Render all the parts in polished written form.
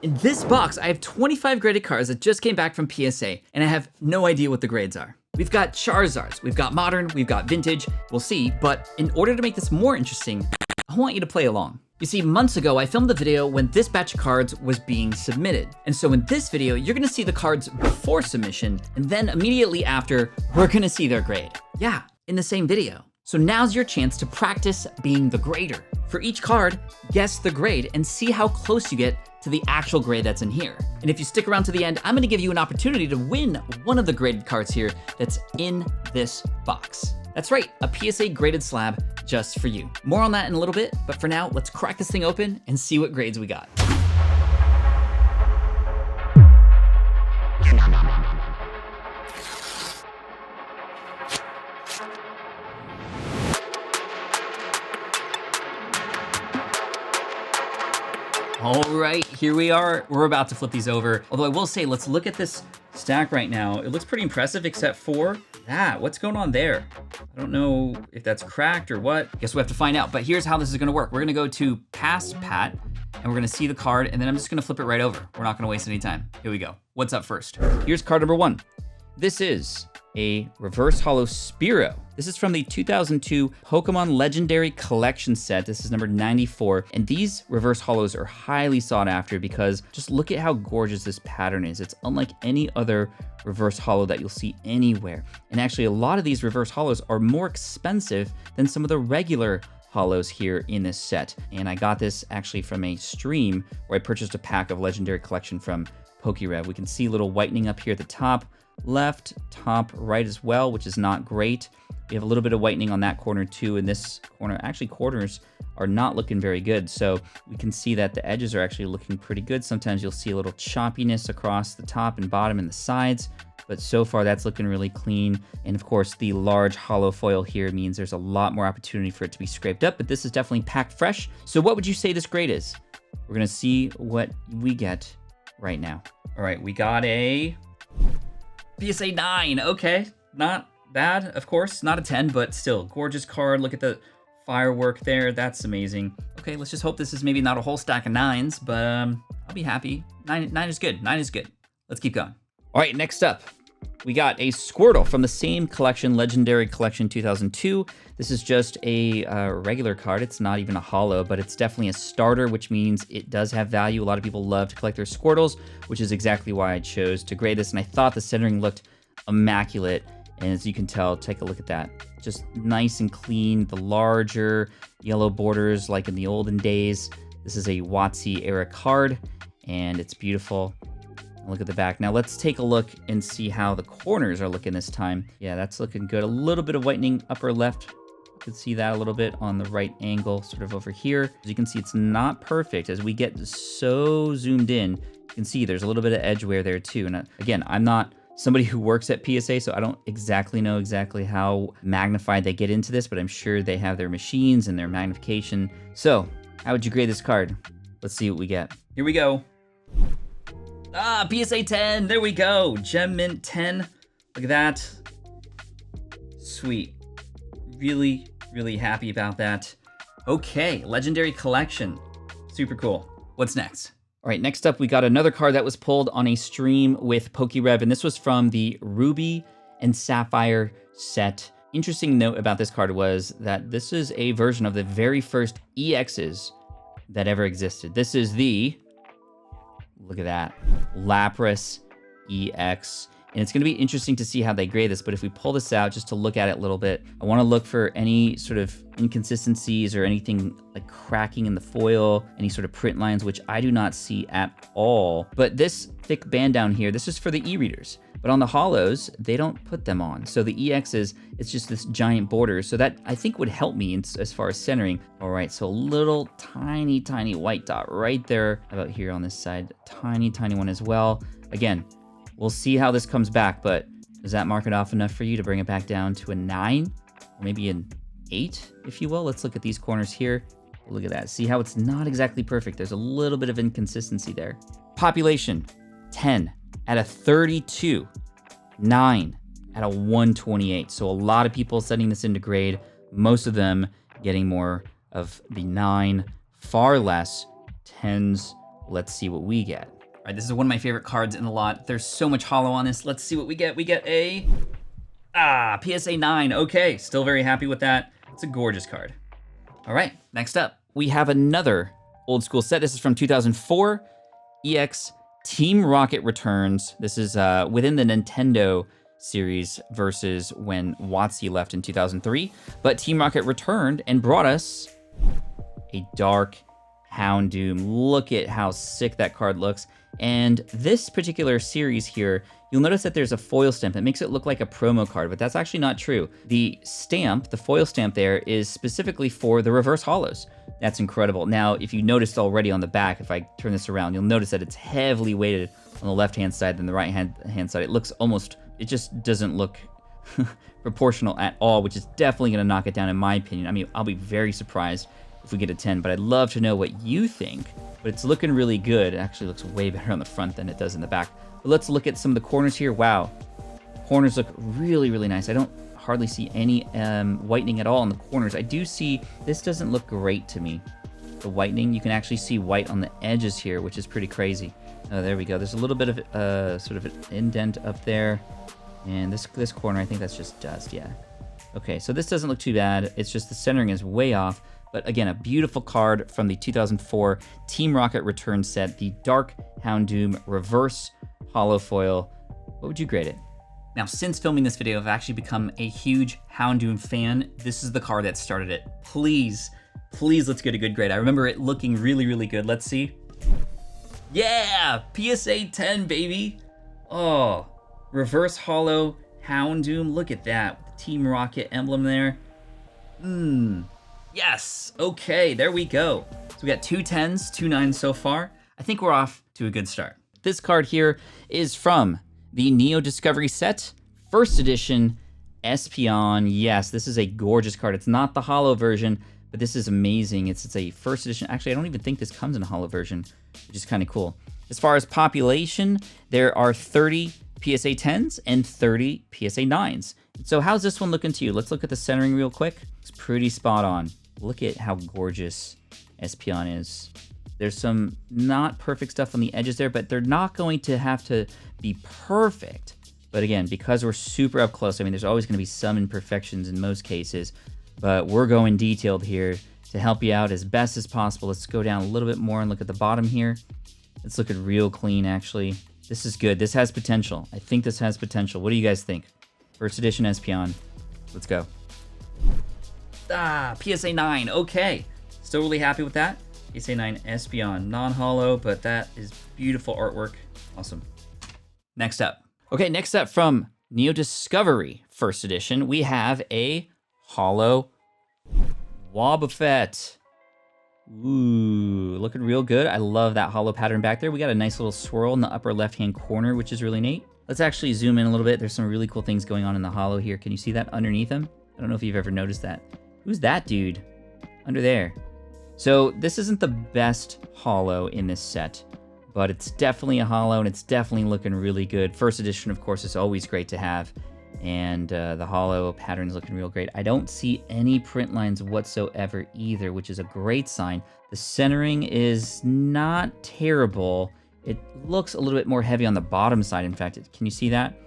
In this box, I have 25 graded cards that just came back from PSA, and I have no idea what the grades are. We've got Charizards, we've got Modern, we've got Vintage, we'll see, but in order to make this more interesting, I want you to play along. You see, months ago, I filmed the video when this batch of cards was being submitted. And so in this video, you're gonna see the cards before submission, and then immediately after, we're gonna see their grade. Yeah, in the same video. So now's your chance to practice being the grader. For each card, guess the grade and see how close you get to the actual grade that's in here. And if you stick around to the end, I'm gonna give you an opportunity to win one of the graded cards here that's in this box. That's right, a PSA graded slab just for you. More on that in a little bit, but for now, let's crack this thing open and see what grades we got. All right, here we are. We're about to flip these over. Although I will say, let's look at this stack right now. It looks pretty impressive except for that. What's going on there? I don't know if that's cracked or what. Guess we have to find out, but here's how this is gonna work. We're gonna go to Past Pat, and we're gonna see the card, and then I'm just gonna flip it right over. We're not gonna waste any time. Here we go. What's up first? Here's card number 1. This is a reverse holo Spearow. This is from the 2002 Pokemon Legendary Collection set. This is number 94. And these reverse holos are highly sought after because just look at how gorgeous this pattern is. It's unlike any other reverse holo that you'll see anywhere. And actually a lot of these reverse holos are more expensive than some of the regular holos here in this set. And I got this actually from a stream where I purchased a pack of Legendary Collection from PokeRev. We can see a little whitening up here at the top, left, top, right as well, which is not great. We have a little bit of whitening on that corner too. In this corner, actually corners are not looking very good. So we can see that the edges are actually looking pretty good. Sometimes you'll see a little choppiness across the top and bottom and the sides, but so far that's looking really clean. And of course the large holo foil here means there's a lot more opportunity for it to be scraped up, but this is definitely packed fresh. So what would you say this grade is? We're gonna see what we get right now. All right, we got a PSA 9, okay, not bad, of course, not a 10, but still, gorgeous card. Look at the firework there, that's amazing. Okay, let's just hope this is maybe not a whole stack of 9s, but I'll be happy. 9 is good, 9 is good. Let's keep going. All right, next up, we got a Squirtle from the same collection, Legendary Collection 2002. This is just a regular card. It's not even a holo, but it's definitely a starter, which means it does have value. A lot of people love to collect their Squirtles, which is exactly why I chose to grade this. And I thought the centering looked immaculate. And as you can tell, take a look at that. Just nice and clean, the larger yellow borders like in the olden days. This is a WotC era card, and it's beautiful. Look at the back. Now let's take a look and see how the corners are looking this time. Yeah, that's looking good. A little bit of whitening upper left. You can see that a little bit on the right angle, sort of over here. As you can see, it's not perfect. As we get so zoomed in, you can see there's a little bit of edge wear there too. And again, I'm not somebody who works at PSA, so I don't exactly know how magnified they get into this, but I'm sure they have their machines and their magnification. So how would you grade this card? Let's see what we get. Here we go. Ah, PSA 10, there we go. Gem Mint 10, look at that. Sweet, really, really happy about that. Okay, Legendary Collection, super cool. What's next? All right, next up, we got another card that was pulled on a stream with PokeRev, and this was from the Ruby and Sapphire set. Interesting note about this card was that this is a version of the very first EXs that ever existed. This is the, look at that, Lapras EX. And it's gonna be interesting to see how they grade this, but if we pull this out just to look at it a little bit, I wanna look for any sort of inconsistencies or anything like cracking in the foil, any sort of print lines, which I do not see at all. But this thick band down here, this is for the e-readers. But on the holos, they don't put them on. So the EXs, it's just this giant border. So that I think would help me as far as centering. All right, so a little tiny, tiny white dot right there about here on this side. Tiny, tiny one as well. Again, we'll see how this comes back, but does that mark it off enough for you to bring it back down to a 9? Or maybe an 8, if you will? Let's look at these corners here. Look at that. See how it's not exactly perfect. There's a little bit of inconsistency there. Population, 10 out of 32. 9 out of 128. So a lot of people setting this into grade. Most of them getting more of the 9, far less 10s, Let's see what we get. All right, this is one of my favorite cards in the lot. There's so much holo on this. Let's see what we get. We get a, PSA 9. Okay, still very happy with that. It's a gorgeous card. All right, next up, we have another old school set. This is from 2004. EX Team Rocket returns. This is within the Nintendo series versus when WotC left in 2003. But Team Rocket returned and brought us a dark Houndoom. Look at how sick that card looks. And this particular series here, you'll notice that there's a foil stamp that makes it look like a promo card, but that's actually not true. The stamp, the foil stamp there, is specifically for the reverse holos. That's incredible. Now, if you noticed already on the back, if I turn this around, you'll notice that it's heavily weighted on the left-hand side than the right-hand side. It looks almost, it just doesn't look proportional at all, which is definitely going to knock it down in my opinion. I mean, I'll be very surprised if we get a 10, but I'd love to know what you think. But it's looking really good. It actually looks way better on the front than it does in the back. But let's look at some of the corners here. Wow, corners look really, really nice. I don't hardly see any whitening at all in the corners. I do see, this doesn't look great to me. The whitening, you can actually see white on the edges here, which is pretty crazy. Oh, there we go. There's a little bit of sort of an indent up there. And this corner, I think that's just dust, yeah. Okay, so this doesn't look too bad. It's just the centering is way off. But again, a beautiful card from the 2004 Team Rocket Return set, the Dark Houndoom Reverse Holo Foil. What would you grade it? Now, since filming this video, I've actually become a huge Houndoom fan. This is the card that started it. Please, please let's get a good grade. I remember it looking really, really good. Let's see. Yeah, PSA 10, baby. Oh, Reverse Holo Houndoom. Look at that, with the Team Rocket emblem there. Yes, okay, there we go. So we got 2 10s, 2 9s so far. I think we're off to a good start. This card here is from the Neo Discovery set, first edition Espeon. Yes, this is a gorgeous card. It's not the holo version, but this is amazing. It's a first edition. Actually, I don't even think this comes in a holo version, which is kind of cool. As far as population, there are 30 PSA 10s and 30 PSA 9s. So how's this one looking to you? Let's look at the centering real quick. It's pretty spot on. Look at how gorgeous Espeon is. There's some not perfect stuff on the edges there, but they're not going to have to be perfect. But again, because we're super up close, I mean, there's always going to be some imperfections in most cases, but we're going detailed here to help you out as best as possible. Let's go down a little bit more and look at the bottom here. It's looking real clean, actually. This is good. This has potential. I think this has potential. What do you guys think? First edition Espeon. Let's go. PSA 9. Okay. Still really happy with that. PSA 9 Espeon. Non-holo, but that is beautiful artwork. Awesome. Next up. Okay, next up from Neo Discovery first edition, we have a holo Wobbuffet. Ooh, looking real good. I love that holo pattern back there. We got a nice little swirl in the upper left-hand corner, which is really neat. Let's actually zoom in a little bit. There's some really cool things going on in the holo here. Can you see that underneath him? I don't know if you've ever noticed that. Who's that dude? Under there. So this isn't the best holo in this set, but it's definitely a holo and it's definitely looking really good. First edition, of course, is always great to have. And the holo pattern is looking real great. I don't see any print lines whatsoever either, which is a great sign. The centering is not terrible. It looks a little bit more heavy on the bottom side. In fact, can you see that?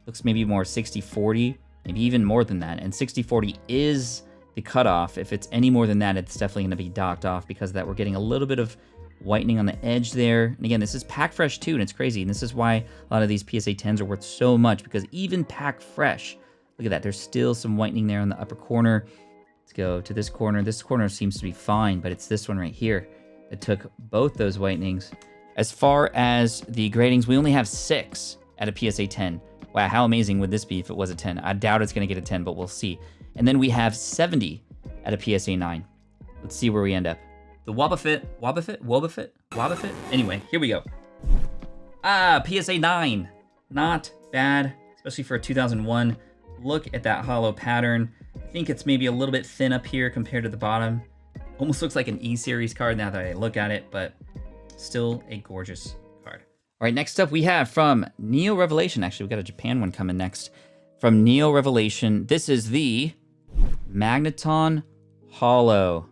Looks maybe more 60-40, maybe even more than that. And 60-40 is the cutoff. If it's any more than that, it's definitely going to be docked off because of that. We're getting a little bit of whitening on the edge there. And again, this is pack fresh too, and it's crazy. And this is why a lot of these PSA 10s are worth so much, because even pack fresh, look at that. There's still some whitening there in the upper corner. Let's go to this corner. This corner seems to be fine, but it's this one right here that took both those whitenings. As far as the gradings, we only have 6 at a PSA 10. Wow, how amazing would this be if it was a 10? I doubt it's going to get a 10, but we'll see. And then we have 70 at a PSA 9. Let's see where we end up. The Wobbuffet? Anyway, here we go. PSA 9. Not bad, especially for a 2001. Look at that holo pattern. I think it's maybe a little bit thin up here compared to the bottom. Almost looks like an E-Series card now that I look at it, but still a gorgeous card. All right, next up we have from Neo Revelation. Actually, we got a Japan one coming next. From Neo Revelation, this is the Magneton Holo.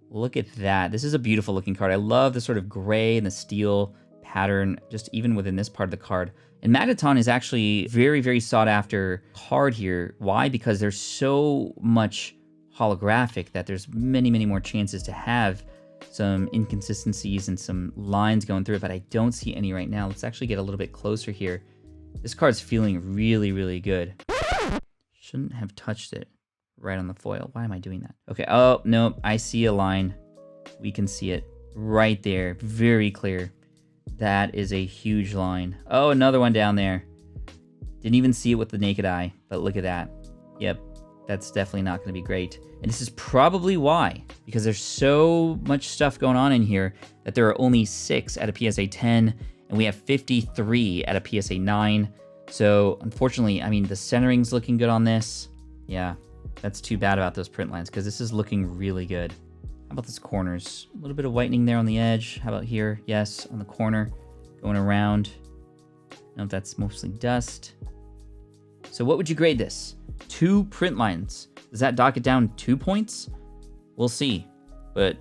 Look at that. This is a beautiful looking card. I love the sort of gray and the steel pattern, just even within this part of the card. And Magneton is actually very, very sought after card here. Why? Because there's so much holographic that there's many, many more chances to have some inconsistencies and some lines going through it, but I don't see any right now. Let's actually get a little bit closer here. This card's feeling really, really good. Shouldn't have touched it right on the foil. Why am I doing that? Okay, oh, no, I see a line. We can see it right there, very clear. That is a huge line. Oh, another one down there. Didn't even see it with the naked eye, but look at that. Yep, that's definitely not gonna be great. And this is probably why, because there's so much stuff going on in here that there are only 6 at a PSA 10, and we have 53 at a PSA 9. So unfortunately, I mean, the centering's looking good on this. Yeah, that's too bad about those print lines, because this is looking really good. How about this corners? A little bit of whitening there on the edge. How about here? Yes, on the corner, going around. No, that's mostly dust. So what would you grade this? 2 print lines. Does that dock it down 2 points? We'll see. But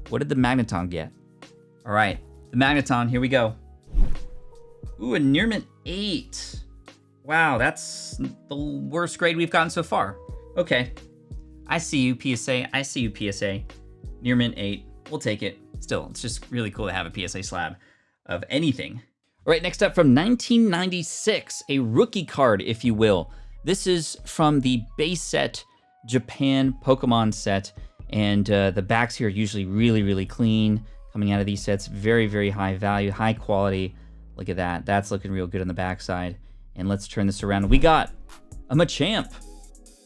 what did the Magneton get? All right, the Magneton, here we go. Ooh, a near mint 8. Wow, that's the worst grade we've gotten so far. Okay, I see you, PSA. I see you, PSA. Near mint 8. We'll take it. Still, it's just really cool to have a PSA slab of anything. All right, next up from 1996, a rookie card, if you will. This is from the base set Japan Pokemon set, and the backs here are usually really, really clean coming out of these sets. Very, very high value, high quality. Look at that. That's looking real good on the backside. And let's turn this around. We got a Machamp,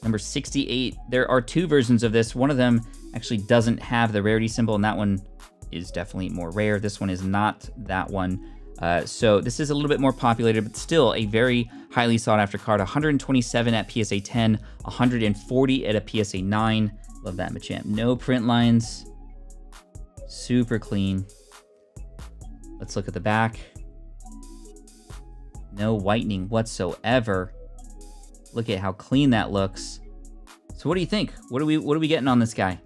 number 68. There are 2 versions of this. One of them actually doesn't have the rarity symbol, and that one is definitely more rare. This one is not that one. So this is a little bit more populated, but still a very highly sought after card. 127 at PSA 10, 140 at a PSA 9. Love that Machamp. No print lines. Super clean. Let's look at the back. No whitening whatsoever. Look at how clean that looks. So what do you think? What are we getting on this guy?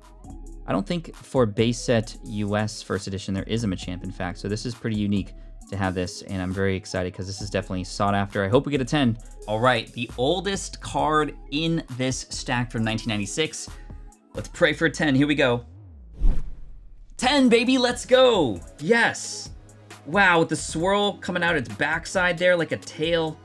I don't think for base set US first edition there is a Machamp, in fact. So this is pretty unique to have this, and I'm very excited because this is definitely sought after. I hope we get a 10. All right, the oldest card in this stack from 1996. Let's pray for a 10. Here we go. 10, baby, let's go. Yes. Wow, with the swirl coming out its backside there like a tail.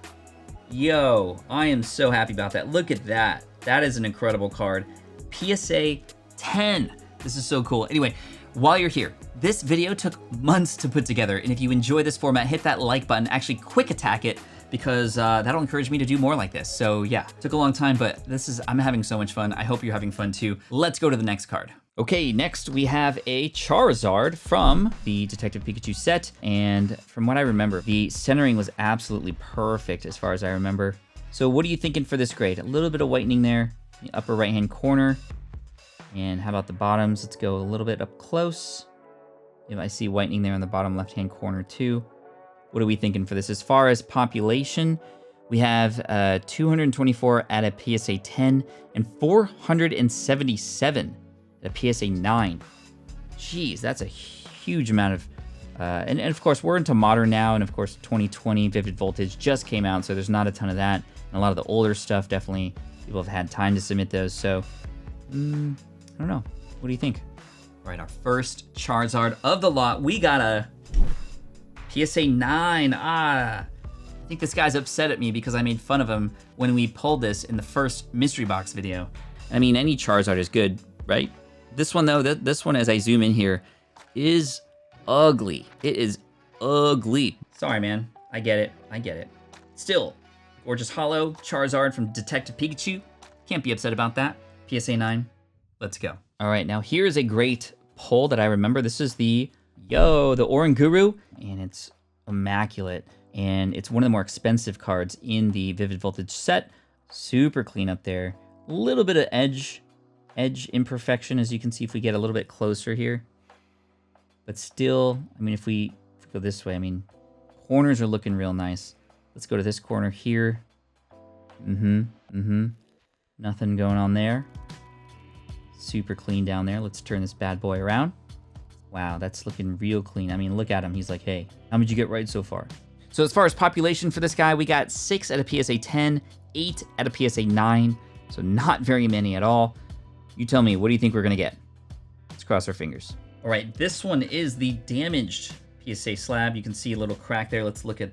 Yo, I am so happy about that. Look at that. That is an incredible card. PSA 10. This is so cool. Anyway, while you're here, this video took months to put together, and if you enjoy this format, hit that like button, actually quick attack it, because that'll encourage me to do more like this. So yeah, took a long time, but I'm having so much fun. I hope you're having fun too. Let's go to the next card. Okay, next we have a Charizard from the Detective Pikachu set, and from what I remember, the centering was absolutely perfect as far as I remember. So what are you thinking for this grade? A little bit of whitening there in the upper right-hand corner. And how about the bottoms? Let's go a little bit up close. If I see whitening there in the bottom left-hand corner too. What are we thinking for this? As far as population, we have 224 at a PSA 10 and 477 at a PSA 9. Jeez, that's a huge amount of... and of course, we're into modern now, and of course, 2020 Vivid Voltage just came out, so there's not a ton of that. And a lot of the older stuff, definitely, people have had time to submit those, so... I don't know. What do you think? All right, our first Charizard of the lot. We got a PSA 9. I think this guy's upset at me because I made fun of him when we pulled this in the first mystery box video. I mean, any Charizard is good, right? This one, though, this one, as I zoom in here, is ugly. It is ugly. Sorry, man. I get it. I get it. Still, gorgeous holo Charizard from Detective Pikachu. Can't be upset about that. PSA 9. Let's go. All right, now here's a great pull that I remember. This is the Oranguru, and it's immaculate. And it's one of the more expensive cards in the Vivid Voltage set. Super clean up there. A little bit of edge imperfection, as you can see if we get a little bit closer here. But still, I mean, if we go this way, I mean, corners are looking real nice. Let's go to this corner here. Nothing going on there. Super clean down there. Let's turn this bad boy around. Wow, that's looking real clean. I mean, look at him. He's like, hey, how many did you get right so far? So as far as population for this guy, we got 6 at a PSA 10, 8 at a PSA 9. So not very many at all. You tell me, what do you think we're gonna get? Let's cross our fingers. All right, this one is the damaged PSA slab. You can see a little crack there. Let's look at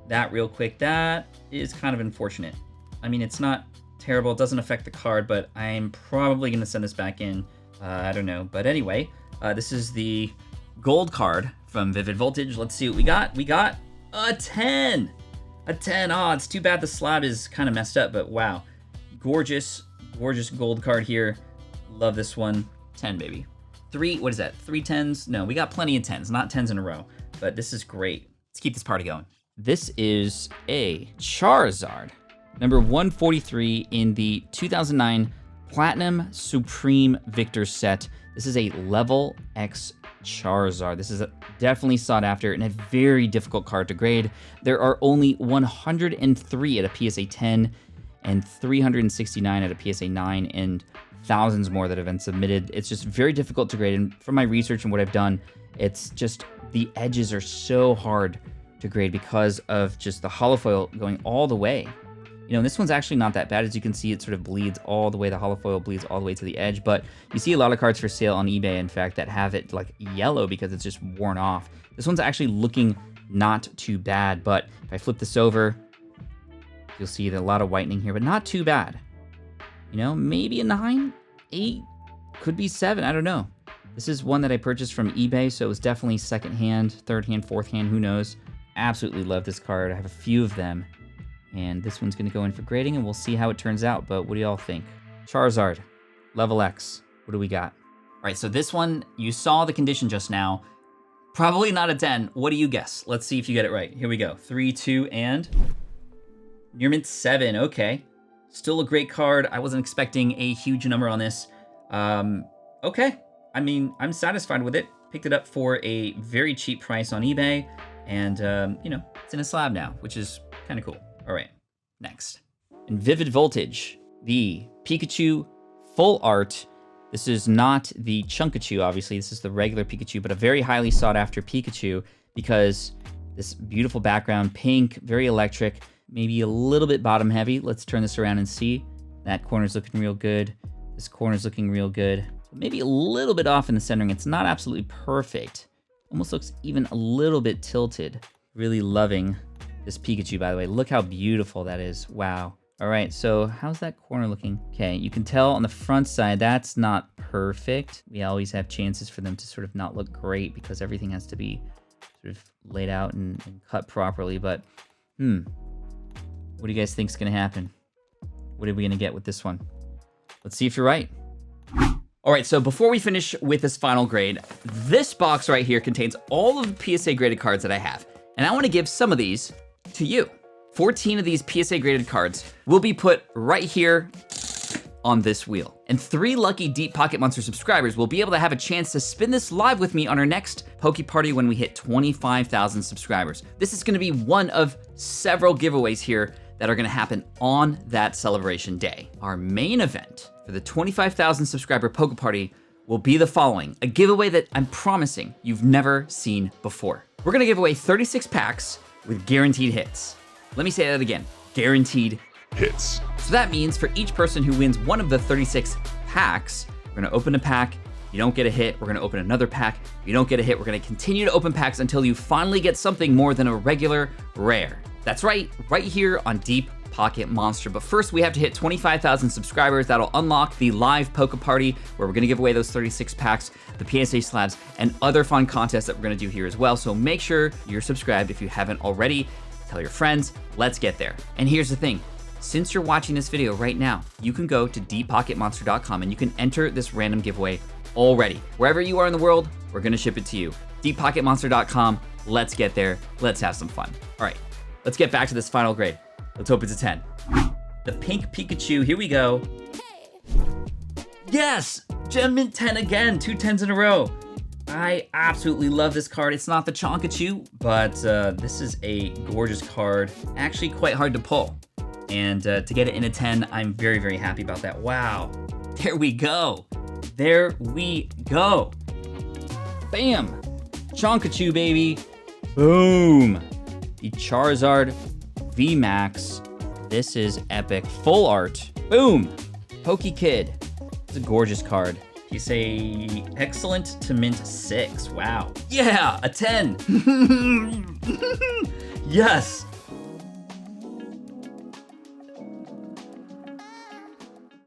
that real quick. That is kind of unfortunate. I mean, it's not terrible. It doesn't affect the card, but I'm probably gonna send this back in. I don't know. But anyway, this is the gold card from Vivid Voltage. Let's see what we got. We got a 10. A 10. Oh, it's too bad the slab is kind of messed up, but wow. Gorgeous, gorgeous gold card here. Love this one. 10, baby. 3, what is that? 3 10s? No, we got plenty of 10s, not 10s in a row, but this is great. Let's keep this party going. This is a Charizard, number 143 in the 2009 Platinum Supreme Victor set. This is a level X Charizard. This is definitely sought after and a very difficult card to grade. There are only 103 at a PSA 10 and 369 at a PSA 9 and thousands more that have been submitted. It's just very difficult to grade. And from my research and what I've done, it's just the edges are so hard to grade because of just the holofoil going all the way. You know, this one's actually not that bad. As you can see, it sort of bleeds all the way. The holofoil bleeds all the way to the edge, but you see a lot of cards for sale on eBay, in fact, that have it like yellow because it's just worn off. This one's actually looking not too bad, but if I flip this over, you'll see a lot of whitening here, but not too bad. You know, maybe a 9, 8, could be 7, I don't know. This is one that I purchased from eBay, so it was definitely second hand, third hand, fourth hand, who knows. Absolutely love this card. I have a few of them. And this one's gonna go in for grading and we'll see how it turns out, but what do y'all think? Charizard, level X, what do we got? All right, so this one, you saw the condition just now. Probably not a 10, what do you guess? Let's see if you get it right. Here we go, 3, 2, and near mint 7, okay. Still a great card. I wasn't expecting a huge number on this. Okay, I mean, I'm satisfied with it. Picked it up for a very cheap price on eBay, and you know, it's in a slab now, which is kind of cool. All right, next. In Vivid Voltage, the Pikachu Full Art. This is not the Chunkachu, obviously. This is the regular Pikachu, but a very highly sought after Pikachu because this beautiful background, pink, very electric, maybe a little bit bottom heavy. Let's turn this around and see. That corner's looking real good. This corner's looking real good. Maybe a little bit off in the centering. It's not absolutely perfect. Almost looks even a little bit tilted. Really loving this Pikachu, by the way. Look how beautiful that is. Wow. All right, so how's that corner looking? Okay, you can tell on the front side, that's not perfect. We always have chances for them to sort of not look great because everything has to be sort of laid out and cut properly, but what do you guys think is gonna happen? What are we gonna get with this one? Let's see if you're right. All right, so before we finish with this final grade, this box right here contains all of the PSA graded cards that I have. And I wanna give some of these to you. 14 of these PSA graded cards will be put right here on this wheel. And 3 lucky Deep Pocket Monster subscribers will be able to have a chance to spin this live with me on our next Poke Party when we hit 25,000 subscribers. This is gonna be one of several giveaways here that are gonna happen on that celebration day. Our main event for the 25,000 subscriber Poke Party will be the following, a giveaway that I'm promising you've never seen before. We're gonna give away 36 packs with guaranteed hits. Let me say that again, guaranteed hits. So that means for each person who wins one of the 36 packs, we're gonna open a pack. If you don't get a hit, we're gonna open another pack. If you don't get a hit, we're gonna continue to open packs until you finally get something more than a regular rare. That's right here on Deep Pocket Monster. But first we have to hit 25,000 subscribers. That'll unlock the live Poke Party where we're gonna give away those 36 packs, the PSA slabs, and other fun contests that we're gonna do here as well. So make sure you're subscribed if you haven't already. Tell your friends, let's get there. And here's the thing, since you're watching this video right now, you can go to deeppocketmonster.com and you can enter this random giveaway already. Wherever you are in the world, we're gonna ship it to you. deeppocketmonster.com, let's get there, let's have some fun. All right, let's get back to this final grade. Let's hope it's a 10. The pink Pikachu, here we go. Yes, Gem Mint 10 again, 2 10s in a row. I absolutely love this card. It's not the Chonkachu, but this is a gorgeous card. Actually quite hard to pull. And to get it in a 10, I'm very, very happy about that. Wow, there we go. there we go. Bam! Chonkachu, baby. Boom! The Charizard VMAX. This is epic. Full art. Boom! Pokekid. It's a gorgeous card. You say excellent to mint 6. Wow. Yeah, a 10. Yes.